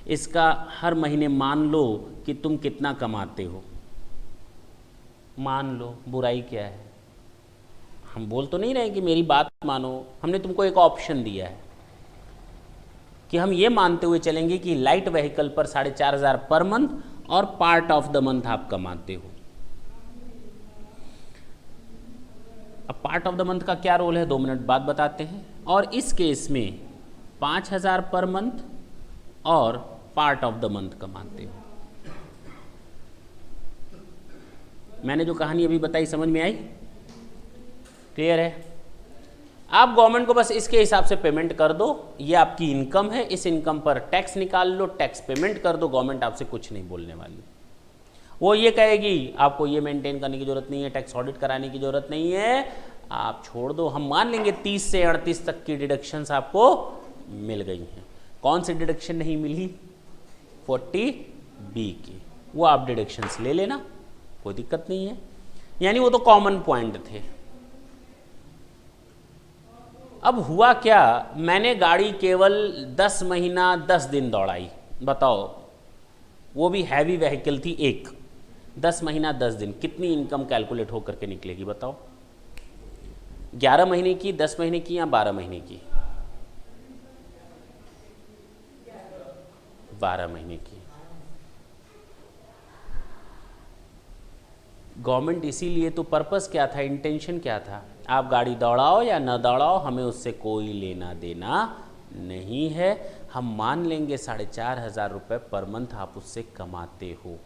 इसका हर महीने मान लो कि तुम कितना कमाते हो, मान लो, बुराई क्या है। हम बोल तो नहीं रहे कि मेरी बात मानो, हमने तुमको एक ऑप्शन दिया है कि हम ये मानते हुए चलेंगे कि लाइट व्हीकल पर 4,500 पर मंथ और पार्ट ऑफ द मंथ आप कमाते हो। अब पार्ट ऑफ द मंथ का क्या रोल है, 2 मिनट बाद बताते हैं। और इस केस में 5,000 पर मंथ और पार्ट ऑफ द मंथ कमाते हो। मैंने जो कहानी अभी बताई समझ में आई, क्लियर है। आप गवर्नमेंट को बस इसके हिसाब से पेमेंट कर दो, ये आपकी इनकम है, इस इनकम पर टैक्स निकाल लो, टैक्स पेमेंट कर दो, गवर्नमेंट आपसे कुछ नहीं बोलने वाली। वो ये कहेगी आपको ये मेंटेन करने की जरूरत नहीं है, टैक्स ऑडिट कराने की जरूरत नहीं है, आप छोड़ दो, हम मान लेंगे 30 से 38 तक की डिडक्शंस आपको मिल गई हैं। कौन सी डिडक्शन नहीं मिली, 40B की, वो आप डिडक्शंस ले लेना, कोई दिक्कत नहीं है। यानी वो तो कॉमन पॉइंट थे। अब हुआ क्या, मैंने गाड़ी केवल 10 महीना 10 दिन दौड़ाई, बताओ, वो भी हैवी व्हीकल थी एक, 10 महीना 10 दिन, कितनी इनकम कैलकुलेट होकर के निकलेगी बताओ। 11 महीने की, 10 महीने की या 12 महीने की, 12 महीने की। गवर्नमेंट इसीलिए तो, पर्पस क्या था, इंटेंशन क्या था, आप गाड़ी दौड़ाओ या न दौड़ाओ, हमें उससे कोई लेना देना नहीं है। हम मान लेंगे 4,500 रुपये पर मंथ आप उससे कमाते हो।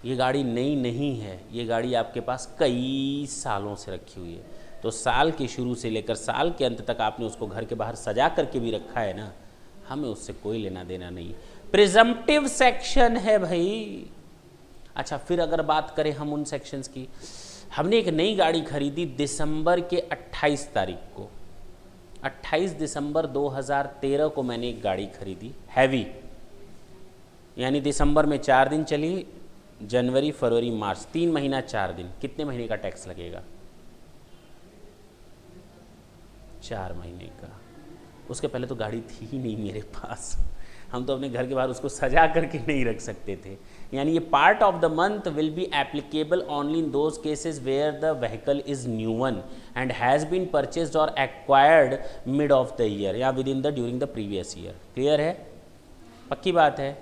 ये गाड़ी नई नहीं है, ये गाड़ी आपके पास कई सालों से रखी हुई है, तो साल के शुरू से लेकर साल के अंत तक आपने उसको घर के बाहर सजा करके भी रखा है ना, हमें उससे कोई लेना देना नहीं। प्रिजम्पटिव सेक्शन है भाई। अच्छा, फिर अगर बात करें हम उन सेक्शंस की, हमने एक नई गाड़ी खरीदी दिसंबर के 28 तारीख को, 28 दिसंबर 2013 को मैंने एक गाड़ी खरीदी हैवी, यानी दिसंबर में 4 दिन चली, जनवरी फरवरी मार्च 3 महीना 4 दिन, कितने महीने का टैक्स लगेगा, 4 महीने का। उसके पहले तो गाड़ी थी ही नहीं मेरे पास, हम तो अपने घर के बाहर उसको सजा करके नहीं रख सकते थे। यानी ये part of the month will be applicable only in those cases where the vehicle is new one and has been purchased और acquired mid of the year या within the during the previous year. Clear है, पक्की बात है,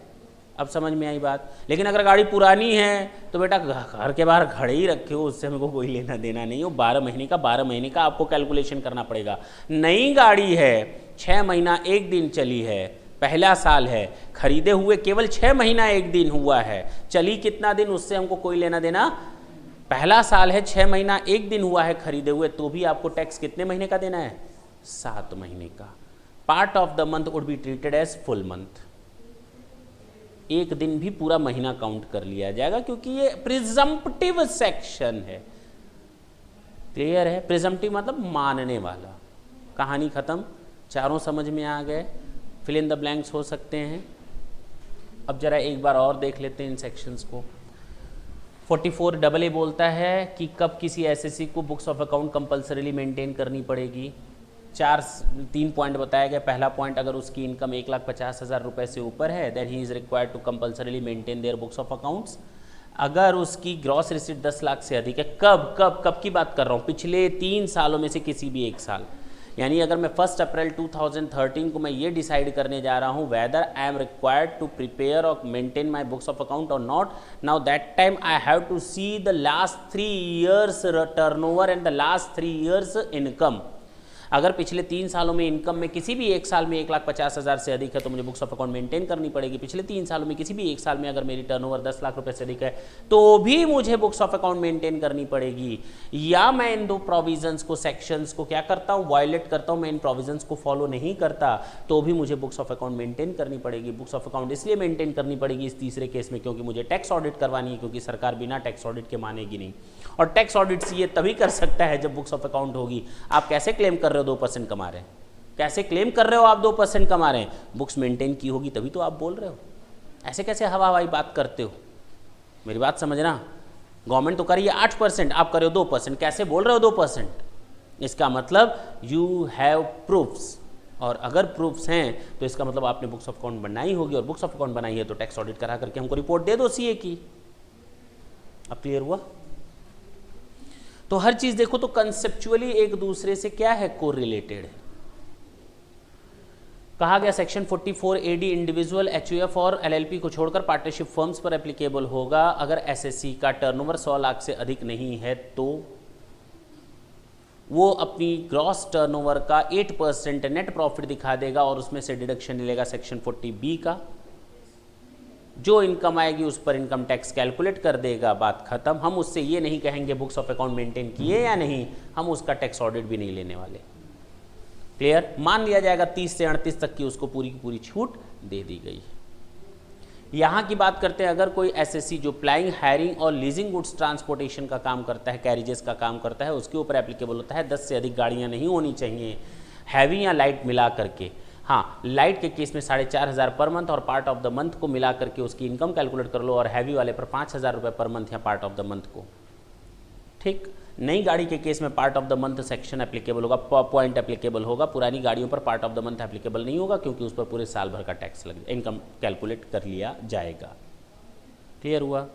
अब समझ में आई बात। लेकिन अगर गाड़ी पुरानी है तो बेटा घर के बाहर खड़े ही रखे हो, उससे हमको कोई लेना देना नहीं हो। 12 महीने का 12 महीने का आपको कैलकुलेशन करना पड़ेगा। नई गाड़ी है, 6 महीना 1 दिन चली है, पहला साल है, खरीदे हुए केवल 6 महीना 1 दिन हुआ है, चली कितना दिन उससे हमको कोई लेना देना। पहला साल है, 6 महीना 1 दिन हुआ है खरीदे हुए, तो भी आपको टैक्स कितने महीने का देना है, 7 महीने का। Part of the month would be treated as full month, एक दिन भी पूरा महीना काउंट कर लिया जाएगा, क्योंकि ये प्रिजम्पटिव सेक्शन है। क्लियर है, प्रिजम्पटिव मतलब मानने वाला। कहानी खत्म, चारों समझ में आ गए, फिल इन द ब्लैंक्स हो सकते हैं। अब जरा एक बार और देख लेते हैं इन सेक्शंस को। 44AA बोलता है कि कब किसी एसएससी को books of account compulsorily maintain करनी पड़ेगी। 3 पॉइंट बताया गया। पहला पॉइंट, अगर उसकी इनकम 1,50,000 रुपये से ऊपर है then he is required to compulsorily maintain their books of accounts. अगर उसकी ग्रॉस रिसीट 10 लाख से अधिक है, कब की बात कर रहा हूँ, पिछले 3 सालों में से किसी भी एक साल। यानी अगर मैं 1 अप्रैल 2013 को मैं ये डिसाइड करने जा रहा हूँ whether I am required to prepare और maintain my books of account और not, now that time I have to see the last 3 years turnover and the last 3 years income. अगर पिछले 3 सालों में इनकम में किसी भी एक साल में 1,50,000 से अधिक है तो मुझे बुक्स ऑफ अकाउंट मेंटेन करनी पड़ेगी। पिछले 3 सालों में किसी भी एक साल में अगर मेरी टर्नओवर 10 लाख रुपए से अधिक है तो भी मुझे बुक्स ऑफ अकाउंट मेंटेन करनी पड़ेगी। या मैं इन दो प्रोविजंस को, सेक्शंस को क्या करता हूँ, वायलेट करता हूँ, मैं इन प्रोविजंस को फॉलो नहीं करता तो भी मुझे बुक्स ऑफ अकाउंट मेंटेन करनी पड़ेगी। बुक्स ऑफ अकाउंट इसलिए मेंटेन करनी पड़ेगी इस तीसरे केस में क्योंकि मुझे टैक्स ऑडिट करवानी है, क्योंकि सरकार बिना टैक्स ऑडिट के मानेगी नहीं। और टैक्स ऑडिट ये तभी कर सकता है जब बुक्स ऑफ अकाउंट होगी। आप कैसे क्लेम कर रहे हो 2% कमा रहे हैं, कैसे क्लेम कर रहे हो आप 2% कमा रहे हैं? बुक्स मेंटेन की होगी तभी तो आप बोल रहे हो। ऐसे कैसे हवा हवाई बात करते हो? मेरी बात समझना। गवर्नमेंट तो कर रही है 8%, आप कर रहे हो 2%, कैसे बोल रहे हो 2%? इसका मतलब यू हैव प्रूफ्स, और अगर प्रूफ्स हैं तो इसका मतलब आपने बुक्स ऑफ अकाउंट बनाई होगी, और बुक्स ऑफ अकाउंट बनाई है तो टैक्स ऑडिट करा करके हमको रिपोर्ट दे दो सीए की। अब क्लियर हुआ? तो हर चीज देखो तो कंसेप्चुअली एक दूसरे से क्या है, कोरिलेटेड है। कहा गया सेक्शन 44 एडी इंडिविजुअल, एचयूएफ और एलएलपी को छोड़कर पार्टनरशिप फर्म्स पर एप्लीकेबल होगा। अगर एसएससी का टर्नओवर 100 लाख से अधिक नहीं है तो वो अपनी ग्रॉस टर्नओवर का 8% नेट प्रॉफिट दिखा देगा और उसमें से डिडक्शन लेगा सेक्शन 40B का। जो इनकम आएगी उस पर इनकम टैक्स कैलकुलेट कर देगा, बात खत्म। हम उससे ये नहीं कहेंगे बुक्स ऑफ अकाउंट मेंटेन किए या नहीं, हम उसका टैक्स ऑडिट भी नहीं लेने वाले। क्लियर? मान लिया जाएगा 30 से 38 तक की उसको पूरी की पूरी छूट दे दी गई है। यहाँ की बात करते हैं, अगर कोई एसएससी जो प्लाइंग, हायरिंग और लीजिंग गुड्स ट्रांसपोर्टेशन का काम करता है, कैरिजेस का काम करता है, उसके ऊपर एप्लीकेबल होता है। 10 से अधिक गाड़ियाँ नहीं होनी चाहिए, हैवी या लाइट मिला करके। हाँ, लाइट के केस में 4,500 पर मंथ और पार्ट ऑफ द मंथ को मिला करके उसकी इनकम कैलकुलेट कर लो, और हैवी वाले पर 5,000 रुपये पर मंथ या पार्ट ऑफ द मंथ को। ठीक। नई गाड़ी के केस में part of the month section applicable होगा, पॉइंट एप्लीकेबल होगा। पुरानी गाड़ियों पर part of the month applicable नहीं होगा क्योंकि उस पर पूरे साल भर का टैक्स लग, इनकम कैलकुलेट कर लिया जाएगा। क्लियर हुआ?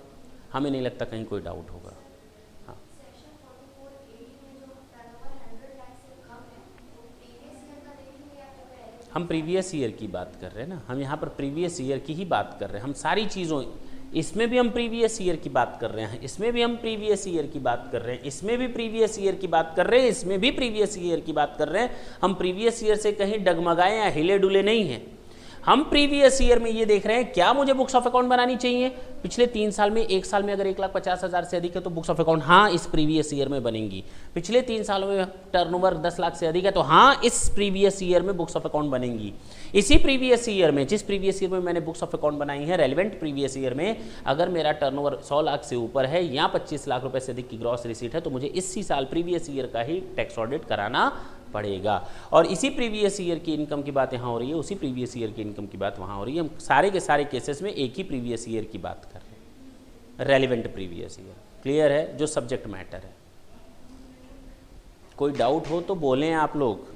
हमें नहीं लगता कहीं कोई डाउट होगा। हाँ, हम प्रीवियस ईयर की बात कर रहे हैं ना, हम यहाँ पर प्रीवियस ईयर की ही बात कर रहे हैं। हम सारी चीज़ों, इसमें भी हम प्रीवियस ईयर की बात कर रहे हैं, इसमें भी हम प्रीवियस ईयर की बात कर रहे हैं, इसमें भी प्रीवियस ईयर की बात कर रहे हैं, इसमें भी प्रीवियस ईयर की बात कर रहे हैं। हम प्रीवियस ईयर से कहीं डगमगाए या हिले डुले नहीं हैं। हम प्रीवियस ईयर में ये देख रहे हैं क्या मुझे बुक्स ऑफ अकाउंट बनानी चाहिए। पिछले 3 साल में, एक साल में अगर 1,50,000 से अधिक है तो बुक्स ऑफ अकाउंट हाँ इस प्रीवियस ईयर में बनेंगी। पिछले 3 सालों में टर्नओवर 10 लाख से अधिक है तो हाँ इस प्रीवियस ईयर में बुक्स ऑफ अकाउंट बनेंगी। इसी प्रीवियस ईयर में, जिस प्रीवियस ईयर में मैंने बुक्स ऑफ अकाउंट बनाई है, रेलिवेंट प्रीवियस ईयर में अगर मेरा टर्नओवर 100 लाख से ऊपर है या 25 लाख रुपए से अधिक की ग्रॉस रिसीट है तो मुझे इसी साल प्रीवियस ईयर का ही टैक्स ऑडिट कराना पड़ेगा। और इसी प्रीवियस ईयर की इनकम की बात यहाँ हो रही है, उसी प्रीवियस ईयर की इनकम की बात वहाँ हो रही है। हम सारे के सारे केसेस में एक ही प्रीवियस ईयर की बात कर रहे हैं, रेलिवेंट प्रीवियस ईयर। क्लियर है? जो सब्जेक्ट मैटर है। कोई डाउट हो तो बोलें आप लोग।